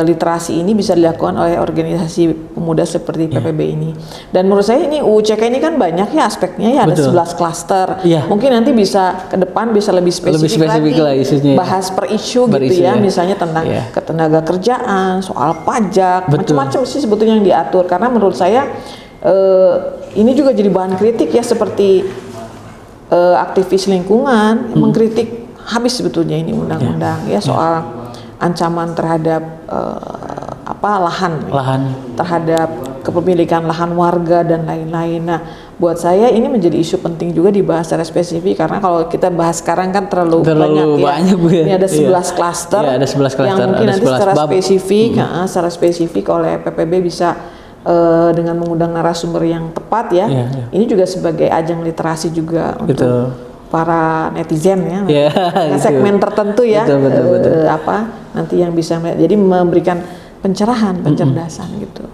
literasi ini bisa dilakukan oleh organisasi pemuda seperti PPB ini. Dan menurut saya ini UUCK ini kan banyak ya aspeknya ya, ada 11 klaster. Mungkin nanti bisa ke depan bisa lebih spesifik lagi isunya, bahas per isu gitu ya. Misalnya tentang ketenaga kerjaan, soal pajak, macam-macam sih sebetulnya yang diatur. Karena menurut saya ini juga jadi bahan kritik ya, seperti aktivis lingkungan mengkritik habis sebetulnya ini undang-undang ya soal ancaman terhadap lahan, terhadap kepemilikan lahan warga dan lain-lain. Nah, buat saya ini menjadi isu penting juga dibahas secara spesifik, karena kalau kita bahas sekarang kan terlalu banyak ya. Ini ada 11 klaster, yang mungkin nanti secara spesifik oleh PPB bisa dengan mengundang narasumber yang tepat ya. Ini juga sebagai ajang literasi juga untuk para netizen ya, segmen tertentu ya, betul. Nanti yang bisa jadi memberikan pencerahan, pencerdasan gitu.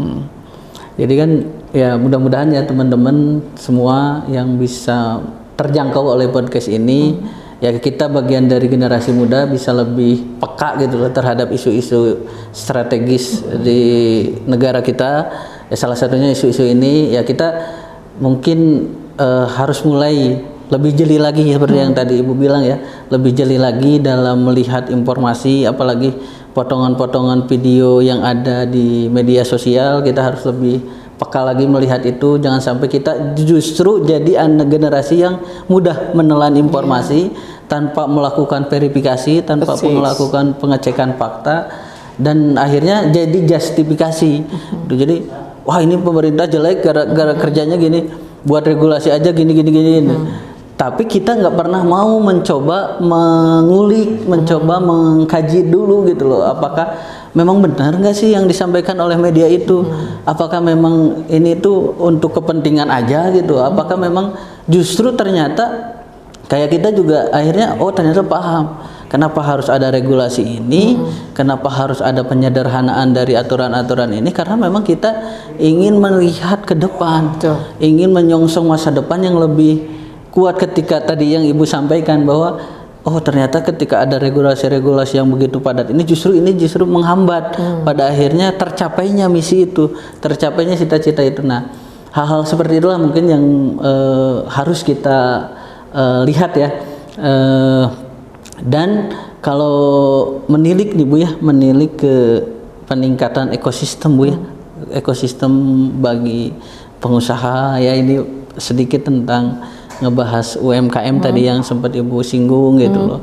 Jadi kan ya mudah-mudahan ya teman-teman semua yang bisa terjangkau oleh podcast ini, ya kita bagian dari generasi muda bisa lebih peka gitu loh terhadap isu-isu strategis di negara kita. Ya salah satunya isu-isu ini ya kita mungkin harus mulai lebih jeli lagi seperti yang tadi Ibu bilang ya, lebih jeli lagi dalam melihat informasi, apalagi potongan-potongan video yang ada di media sosial. Kita harus lebih peka lagi melihat itu, jangan sampai kita justru jadi generasi yang mudah menelan informasi tanpa melakukan verifikasi, tanpa melakukan pengecekan fakta, dan akhirnya jadi justifikasi. Jadi wah ini pemerintah jelek gara-gara kerjanya gini, buat regulasi aja gini. Tapi kita nggak pernah mau mencoba mengulik, mencoba mengkaji dulu gitu loh. Apakah memang benar nggak sih yang disampaikan oleh media itu? Apakah memang ini tuh untuk kepentingan aja gitu? Apakah memang justru ternyata kayak kita juga akhirnya ternyata paham kenapa harus ada regulasi ini, kenapa harus ada penyederhanaan dari aturan-aturan ini, karena memang kita ingin melihat ke depan, ingin menyongsong masa depan yang lebih kuat. Ketika tadi yang Ibu sampaikan bahwa ternyata ketika ada regulasi-regulasi yang begitu padat ini justru menghambat pada akhirnya tercapainya misi itu, tercapainya cita-cita itu. Nah, hal-hal seperti itulah mungkin yang harus kita lihat ya. Dan kalau menilik nih Bu ya, menilik ke peningkatan ekosistem Bu ya, ekosistem bagi pengusaha ya, ini sedikit tentang ngebahas UMKM tadi yang sempat Ibu singgung gitu loh.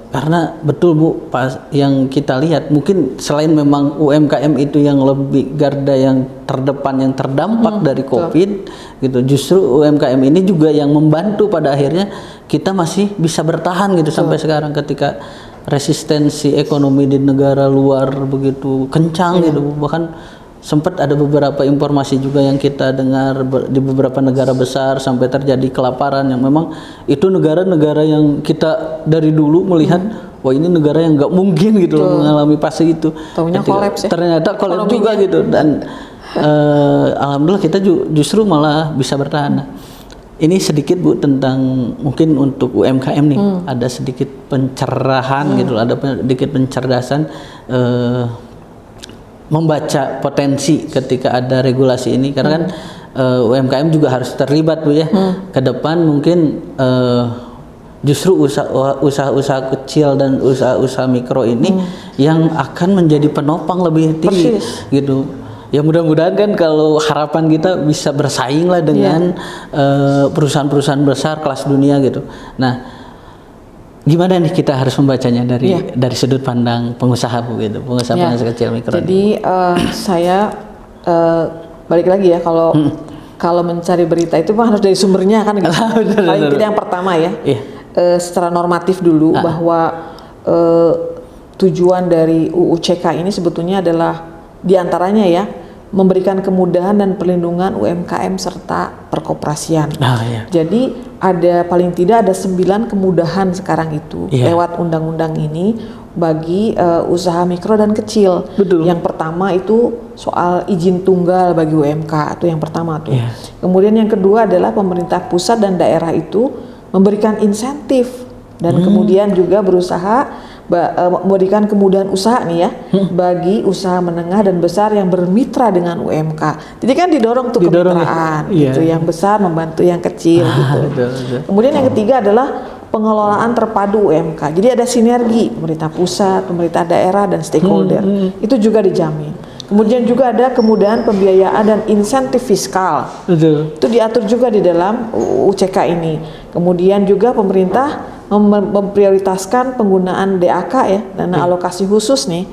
Karena betul Bu, pas yang kita lihat mungkin selain memang UMKM itu yang lebih garda yang terdepan, yang terdampak dari COVID gitu, justru UMKM ini juga yang membantu pada akhirnya kita masih bisa bertahan gitu sampai sekarang. Ketika resistensi ekonomi di negara luar begitu kencang gitu. Bahkan sempat ada beberapa informasi juga yang kita dengar di beberapa negara besar sampai terjadi kelaparan yang memang itu negara-negara yang kita dari dulu melihat wah ini negara yang nggak mungkin gitu loh mengalami fase itu. Taunya kolaps ya. Ternyata kolaps juga gitu dan alhamdulillah kita justru malah bisa bertahan. Nah, ini sedikit Bu tentang mungkin untuk UMKM nih ada sedikit pencerahan gitu, ada sedikit pencerdasan membaca potensi ketika ada regulasi ini karena kan UMKM juga harus terlibat Bu ya. Ke depan mungkin justru usaha-usaha kecil dan usaha-usaha mikro ini yang akan menjadi penopang lebih tinggi gitu. Ya mudah-mudahan kan kalau harapan kita bisa bersaing lah dengan perusahaan-perusahaan besar kelas dunia gitu. Nah, gimana nih kita harus membacanya dari sudut pandang pengusaha Bu gitu, pengusaha kecil mikro. Jadi saya balik lagi ya kalau mencari berita itu harus dari sumbernya kan gitu. Paling tidak yang pertama ya. Secara normatif dulu bahwa tujuan dari UU CK ini sebetulnya adalah diantaranya ya memberikan kemudahan dan perlindungan UMKM serta perkoperasian. Jadi ada paling tidak ada 9 kemudahan sekarang itu lewat undang-undang ini bagi usaha mikro dan kecil. Yang pertama itu soal izin tunggal bagi UMK itu yang pertama tuh. Kemudian yang kedua adalah pemerintah pusat dan daerah itu memberikan insentif dan kemudian juga berusaha memberikan kemudahan usaha nih ya bagi usaha menengah dan besar yang bermitra dengan UMK. Jadi kan didorong tuh kemitraan gitu, yang besar membantu yang kecil gitu. Kemudian yang ketiga adalah pengelolaan terpadu UMK. Jadi ada sinergi pemerintah pusat, pemerintah daerah dan stakeholder. Itu juga dijamin. Kemudian juga ada kemudahan pembiayaan dan insentif fiskal. Itu diatur juga di dalam UU CK ini. Kemudian juga pemerintah memprioritaskan penggunaan DAK ya, dana alokasi khusus nih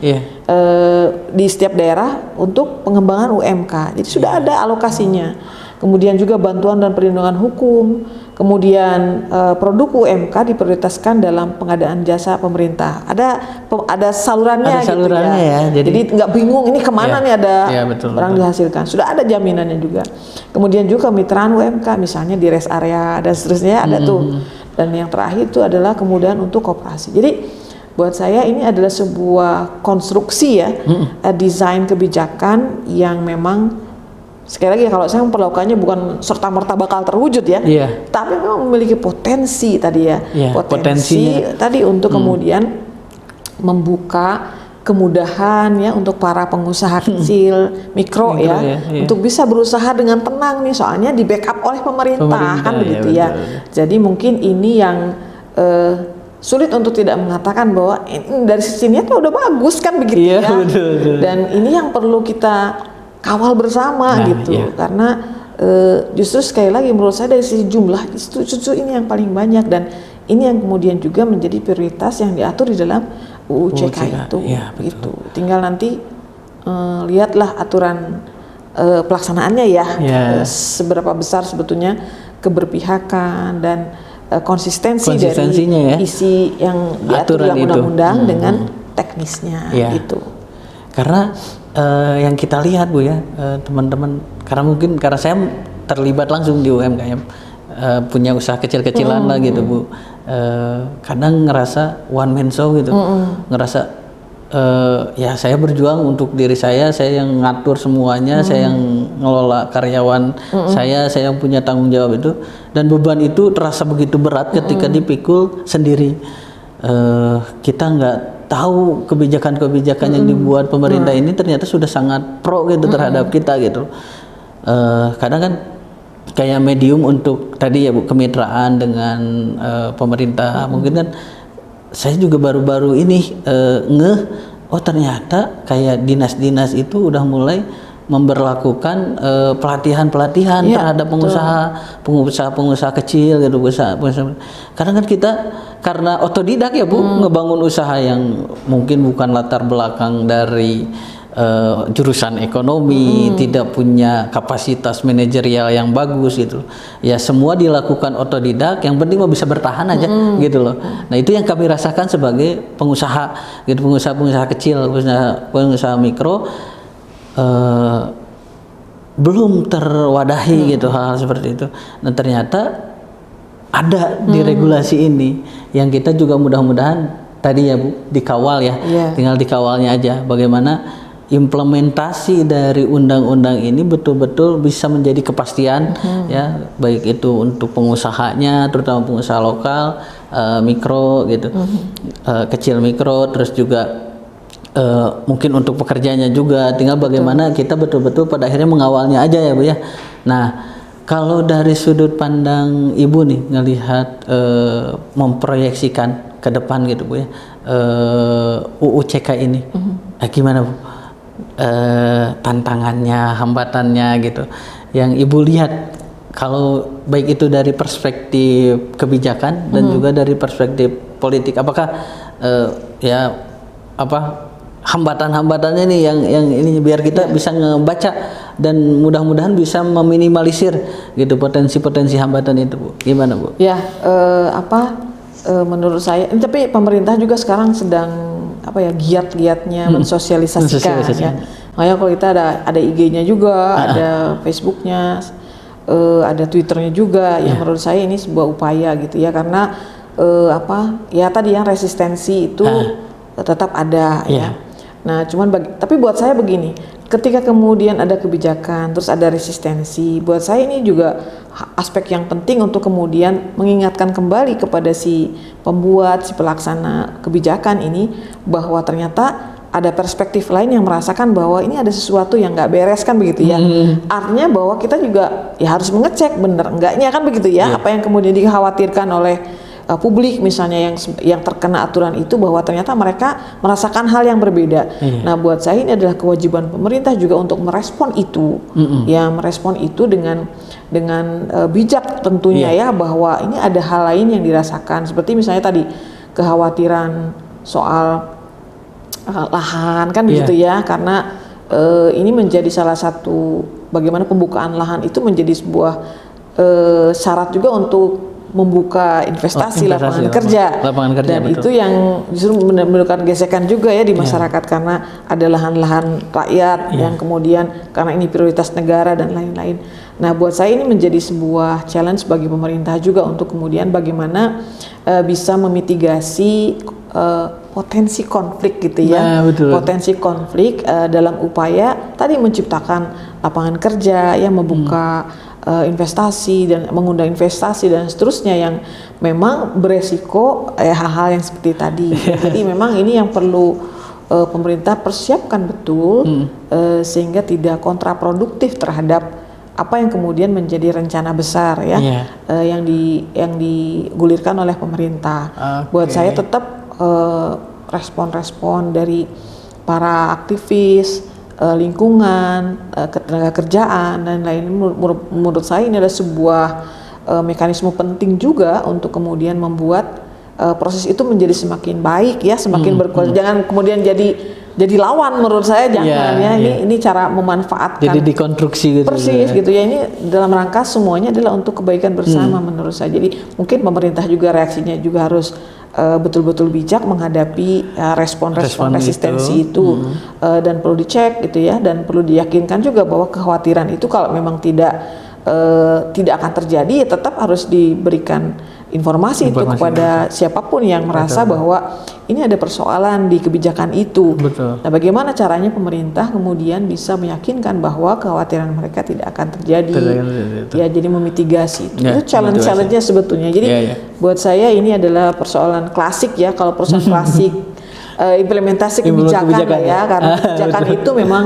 di setiap daerah untuk pengembangan UMK. Jadi sudah ada alokasinya. Kemudian juga bantuan dan perlindungan hukum. Kemudian produk UMK diprioritaskan dalam pengadaan jasa pemerintah. Ada salurannya, gitu ya. Jadi nggak bingung ini kemana nih ada barang dihasilkan. Sudah ada jaminannya juga. Kemudian juga kemitraan UMK misalnya di rest area dan seterusnya ada tuh. Dan yang terakhir itu adalah kemudahan untuk koperasi. Jadi buat saya ini adalah sebuah konstruksi ya, desain kebijakan yang memang sekali lagi kalau saya memperlakukannya bukan serta-merta bakal terwujud ya, tapi memang memiliki potensi tadi ya, potensi tadi untuk kemudian membuka kemudahan ya untuk para pengusaha kecil, mikro ya, untuk bisa berusaha dengan tenang nih, soalnya di backup oleh pemerintah kan begitu ya. Jadi mungkin ini yang sulit untuk tidak mengatakan bahwa dari sisinya tuh udah bagus kan begitu ya. Dan ini yang perlu kita kawal bersama gitu, karena justru sekali lagi menurut saya dari sisi jumlah justru ini yang paling banyak dan ini yang kemudian juga menjadi prioritas yang diatur di dalam UU CK itu, gitu. Tinggal nanti lihatlah aturan pelaksanaannya ya, seberapa besar sebetulnya keberpihakan dan konsistensi dari isi yang diatur dalam undang-undang dengan teknisnya gitu. Karena yang kita lihat Bu ya, teman-teman, karena saya terlibat langsung di UMKM, punya usaha kecil-kecilan lah gitu Bu. Kadang ngerasa one man show gitu, ngerasa ya saya berjuang untuk diri saya yang ngatur semuanya, saya yang ngelola karyawan saya yang punya tanggung jawab itu, dan beban itu terasa begitu berat ketika dipikul sendiri. Kita nggak tahu kebijakan-kebijakan yang dibuat pemerintah ini ternyata sudah sangat pro gitu terhadap kita gitu. Kadang kan kayak medium untuk tadi ya Bu, kemitraan dengan pemerintah. Mungkin kan saya juga baru-baru ini oh ternyata kayak dinas-dinas itu udah mulai memberlakukan pelatihan-pelatihan terhadap pengusaha kecil gitu, pengusaha. Karena kan kita karena otodidak ya Bu, ngebangun usaha yang mungkin bukan latar belakang dari jurusan ekonomi, tidak punya kapasitas manajerial yang bagus gitu. Ya semua dilakukan otodidak, yang penting mau bisa bertahan aja gitu loh. Nah, itu yang kami rasakan sebagai pengusaha gitu, pengusaha kecil, pengusaha mikro belum terwadahi gitu hal-hal seperti itu. Nah, ternyata ada di regulasi ini yang kita juga mudah-mudahan tadi ya Bu dikawal ya. Tinggal dikawalnya aja bagaimana implementasi dari undang-undang ini betul-betul bisa menjadi kepastian ya, baik itu untuk pengusahanya, terutama pengusaha lokal, mikro gitu, kecil mikro, terus juga mungkin untuk pekerjanya juga, tinggal bagaimana kita betul-betul pada akhirnya mengawalnya aja ya Bu ya. Nah, kalau dari sudut pandang Ibu nih ngelihat memproyeksikan ke depan gitu Bu ya, UU CK ini gimana Bu? Tantangannya, hambatannya gitu yang Ibu lihat, kalau baik itu dari perspektif kebijakan dan juga dari perspektif politik, apakah ya apa hambatan-hambatannya nih yang ini biar kita bisa ngebaca dan mudah-mudahan bisa meminimalisir gitu potensi-potensi hambatan itu Bu. Gimana Bu? Ya, menurut saya, tapi pemerintah juga sekarang sedang giat-giatnya mensosialisasikan ya. Makanya kalau kita ada IG-nya juga, ada Facebook-nya, ada Twitter-nya juga. Yang menurut saya ini sebuah upaya gitu ya, karena tadi yang resistensi itu tetap ada ya. Nah, tapi buat saya begini, ketika kemudian ada kebijakan, terus ada resistensi, buat saya ini juga aspek yang penting untuk kemudian mengingatkan kembali kepada si pembuat, si pelaksana kebijakan ini, bahwa ternyata ada perspektif lain yang merasakan bahwa ini ada sesuatu yang nggak beres kan begitu ya. Artinya bahwa kita juga ya harus mengecek bener enggaknya kan begitu ya, apa yang kemudian dikhawatirkan oleh publik misalnya yang terkena aturan itu, bahwa ternyata mereka merasakan hal yang berbeda. Nah, buat saya ini adalah kewajiban pemerintah juga untuk merespon itu, ya merespon itu dengan bijak tentunya ya, bahwa ini ada hal lain yang dirasakan, seperti misalnya tadi kekhawatiran soal lahan kan begitu ya, karena ini menjadi salah satu bagaimana pembukaan lahan itu menjadi sebuah syarat juga untuk membuka investasi, lapangan kerja, dan betul. Itu yang justru menimbulkan gesekan juga ya di masyarakat, karena ada lahan-lahan rakyat yang kemudian karena ini prioritas negara dan lain-lain. Nah, buat saya ini menjadi sebuah challenge bagi pemerintah juga untuk kemudian bagaimana bisa memitigasi potensi konflik gitu ya, potensi konflik dalam upaya tadi menciptakan lapangan kerja, yang membuka investasi dan mengundang investasi dan seterusnya yang memang beresiko hal-hal yang seperti tadi. Jadi memang ini yang perlu pemerintah persiapkan betul sehingga tidak kontraproduktif terhadap apa yang kemudian menjadi rencana besar ya, yang digulirkan oleh pemerintah. Buat saya tetap respon-respon dari para aktivis lingkungan, ketenaga kerjaan dan lain, menurut saya ini adalah sebuah mekanisme penting juga untuk kemudian membuat proses itu menjadi semakin baik ya, semakin berkualitas. Jangan kemudian jadi lawan, menurut saya jangan ini cara memanfaatkan. Jadi dikonstruksi gitu. Persis gitu ya, ini dalam rangka semuanya adalah untuk kebaikan bersama menurut saya. Jadi mungkin pemerintah juga reaksinya juga harus betul-betul bijak menghadapi respon-respon resistensi itu, dan perlu dicek gitu ya, dan perlu diyakinkan juga bahwa kekhawatiran itu kalau memang tidak akan terjadi, ya tetap harus diberikan informasi itu kepada siapapun yang merasa bahwa ini ada persoalan di kebijakan itu. Nah, bagaimana caranya pemerintah kemudian bisa meyakinkan bahwa kekhawatiran mereka tidak akan terjadi, ya jadi memitigasi itu. Itu challenge-nya sebetulnya. Jadi buat saya ini adalah persoalan klasik ya, kalau persoalan klasik implementasi kebijakan ya, karena kebijakan itu memang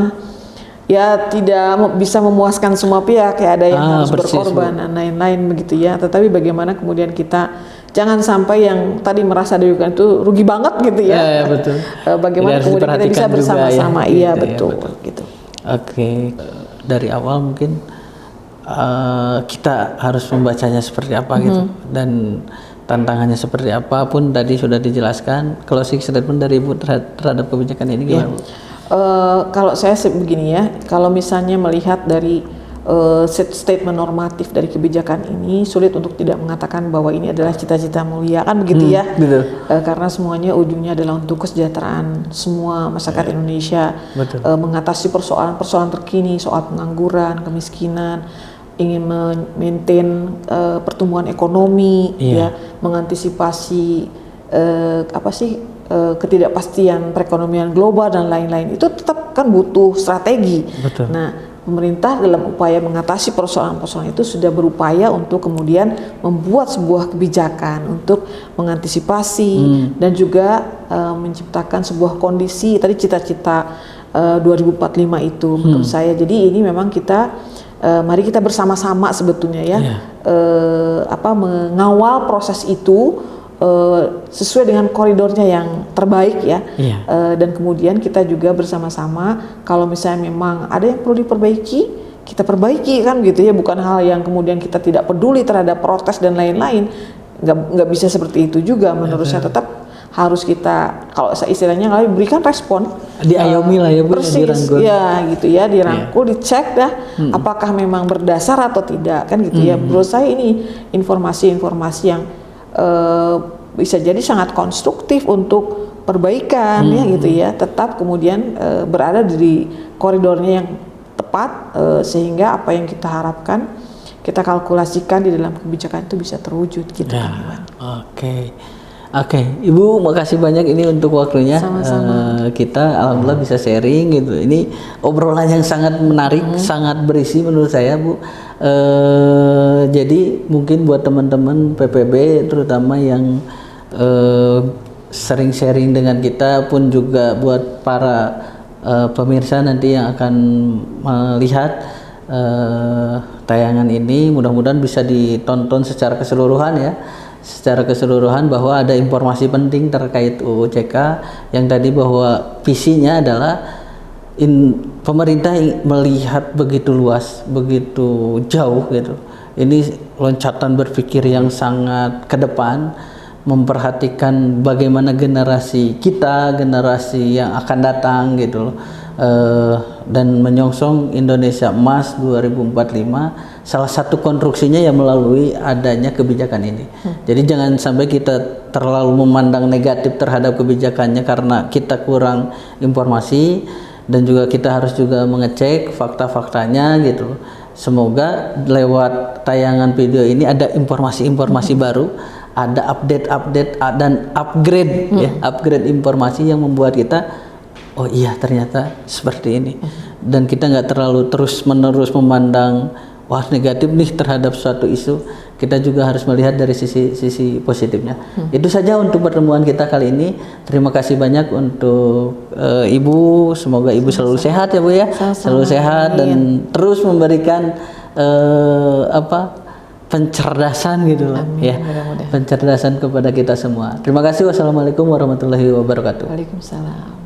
ya tidak bisa memuaskan semua pihak ya, ada yang harus berkorban dan lain-lain begitu ya. Tetapi bagaimana kemudian kita jangan sampai yang tadi merasa dirugikan itu rugi banget gitu ya. Betul. Bagaimana kemudian kita bisa bersama-sama ya, betul. Gitu. Oke. Dari awal mungkin kita harus membacanya seperti apa gitu, dan tantangannya seperti apa pun tadi sudah dijelaskan. Closing statement dari Ibu terhadap kebijakan ini gimana? Kalau saya begini ya, kalau misalnya melihat dari statement normatif dari kebijakan ini, sulit untuk tidak mengatakan bahwa ini adalah cita-cita mulia, kan begitu ya? Betul. Karena semuanya ujungnya adalah untuk kesejahteraan semua masyarakat Indonesia, mengatasi persoalan-persoalan terkini, soal pengangguran, kemiskinan, ingin maintain pertumbuhan ekonomi, ya, mengantisipasi ketidakpastian perekonomian global dan lain-lain. Itu tetap kan butuh strategi. Betul. Nah, pemerintah dalam upaya mengatasi persoalan-persoalan itu sudah berupaya untuk kemudian membuat sebuah kebijakan untuk mengantisipasi dan juga menciptakan sebuah kondisi tadi cita-cita 2045 itu menurut saya. Jadi ini memang kita mari kita bersama-sama sebetulnya ya mengawal proses itu sesuai dengan koridornya yang terbaik ya, dan kemudian kita juga bersama-sama kalau misalnya memang ada yang perlu diperbaiki, kita perbaiki kan gitu ya, bukan hal yang kemudian kita tidak peduli terhadap protes dan lain-lain, nggak bisa seperti itu juga menurut saya. Tetap harus kita, kalau istilahnya kalau berikan respon, diayomi lah ya Bu, persis dirangkul. Ya gitu ya, dirangkul, dicek dah apakah memang berdasar atau tidak kan gitu ya. Menurut saya ini informasi-informasi yang bisa jadi sangat konstruktif untuk perbaikan ya gitu ya, tetap kemudian berada di koridornya yang tepat sehingga apa yang kita harapkan kita kalkulasikan di dalam kebijakan itu bisa terwujud gitu kan Iwan. Oke, Ibu makasih banyak ini untuk waktunya. Sama-sama. Kita alhamdulillah bisa sharing gitu. Ini obrolan yang sangat menarik, sangat berisi menurut saya Bu. Jadi mungkin buat teman-teman PPB terutama yang sering sharing dengan kita, pun juga buat para pemirsa nanti yang akan melihat tayangan ini, mudah-mudahan bisa ditonton secara keseluruhan ya. Secara keseluruhan bahwa ada informasi penting terkait UU CK yang tadi bahwa visinya adalah pemerintah melihat begitu luas, begitu jauh gitu. Ini loncatan berpikir yang sangat ke depan, memperhatikan bagaimana generasi kita, generasi yang akan datang gitu loh. Dan menyongsong Indonesia Emas 2045, salah satu konstruksinya yang melalui adanya kebijakan ini. Jadi jangan sampai kita terlalu memandang negatif terhadap kebijakannya karena kita kurang informasi, dan juga kita harus juga mengecek fakta-faktanya gitu. Semoga lewat tayangan video ini ada informasi-informasi baru, ada update-update dan upgrade ya, upgrade informasi yang membuat kita oh iya ternyata seperti ini, dan kita nggak terlalu terus-menerus memandang wah negatif nih terhadap suatu isu. Kita juga harus melihat dari sisi positifnya. Itu saja untuk pertemuan kita kali ini. Terima kasih banyak untuk Ibu. Semoga Ibu selalu sehat ya Bu ya. Selalu sehat dan terus memberikan pencerdasan gitu loh ya. Pencerdasan kepada kita semua. Terima kasih. Wassalamualaikum warahmatullahi wabarakatuh. Waalaikumsalam.